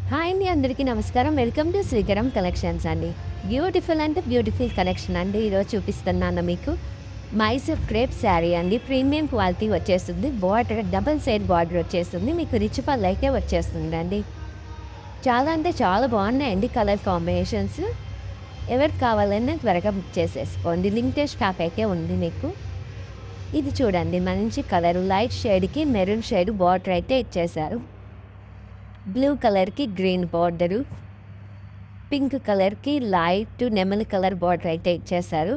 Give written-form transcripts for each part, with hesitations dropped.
Hi అండి, అందరికీ నమస్కారం. వెల్కమ్ టు శ్రీకరం కలెక్షన్స్ అండి. బ్యూటిఫుల్ అంటే బ్యూటిఫుల్ కలెక్షన్ అండి. ఈరోజు చూపిస్తున్నాను మీకు మైసూర్ క్రేప్ శారీ అండి. ప్రీమియం క్వాలిటీ వచ్చేస్తుంది. బార్డర్ డబుల్ సైడ్ బార్డర్ వచ్చేస్తుంది. మీకు రిచ్ పళ్ళు అయితే వచ్చేస్తుందండి. చాలా అంటే చాలా బాగున్నాయండి కలర్ కాంబినేషన్స్. ఎవరికి కావాలన్నా త్వరగా బుక్ చేసేసుకోండి. లిమిటెడ్ స్టాక్ అయితే ఉంది మీకు. ఇది చూడండి, మంచి కలర్ లైట్ షేడ్కి మెరూన్ షేడ్ బార్డర్ అయితే ఇచ్చేశారు. బ్లూ కలర్కి గ్రీన్ బార్డరు, పింక్ కలర్కి లైట్ నెమలి కలర్ బార్డర్ అయితే ఇచ్చేసారు.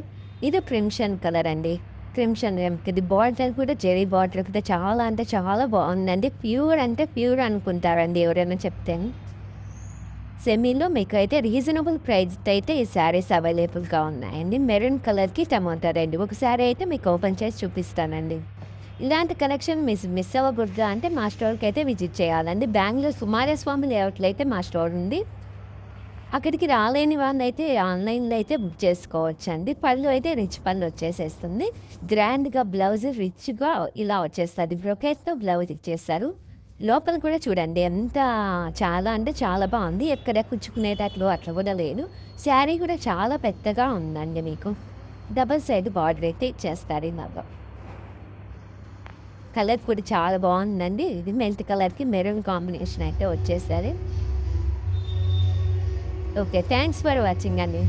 ఇది క్రిమ్షన్ కలర్ అండి. క్రిమ్షన్ ఇది బార్డర్ కూడా జెరీ బార్డర్ కూడా చాలా అంటే చాలా బాగుందండి. ప్యూర్ అంటే ప్యూర్ అనుకుంటారండి ఎవరైనా చెప్తే. సెమీలో మీకు అయితే రీజనబుల్ ప్రైస్ అయితే ఈ శారీస్ అవైలబుల్గా ఉన్నాయండి. మెరూన్ కలర్కి టమాటా రెడ్. ఒక శారీ అయితే మీకు ఓపెన్ చేసి చూపిస్తానండి. ఇలాంటి కలెక్షన్ మిస్ అవ్వకూడదు అంటే మా స్టోర్కి అయితే విజిట్ చేయాలండి. బెంగళూరు కుమారస్వామి లేఅవుట్లో అయితే మా స్టోర్ ఉంది. అక్కడికి రాలేని వాళ్ళైతే ఆన్లైన్లో అయితే బుక్ చేసుకోవచ్చండి. పళ్ళు అయితే రిచ్ పళ్ళు వచ్చేసేస్తుంది. గ్రాండ్గా బ్లౌజ్ రిచ్గా ఇలా వచ్చేస్తుంది. బ్రొకెట్తో బ్లౌజ్ ఇచ్చేస్తారు. లోపల కూడా చూడండి ఎంత చాలా అంటే చాలా బాగుంది. ఎక్కడ కుచ్చుకునేటట్లు అట్లా కూడా లేదు. శారీ కూడా చాలా పెద్దగా ఉందండి. మీకు డబల్ సైడ్ బార్డర్ అయితే ఇచ్చేస్తారు ఇలాగా. కలర్ కూడా చాలా బాగుందండి. ఇది మెంత్ కలర్కి మెరూన్ కాంబినేషన్ అయితే వచ్చేసరి. ఓకే, థ్యాంక్స్ ఫర్ వాచింగ్ అండి.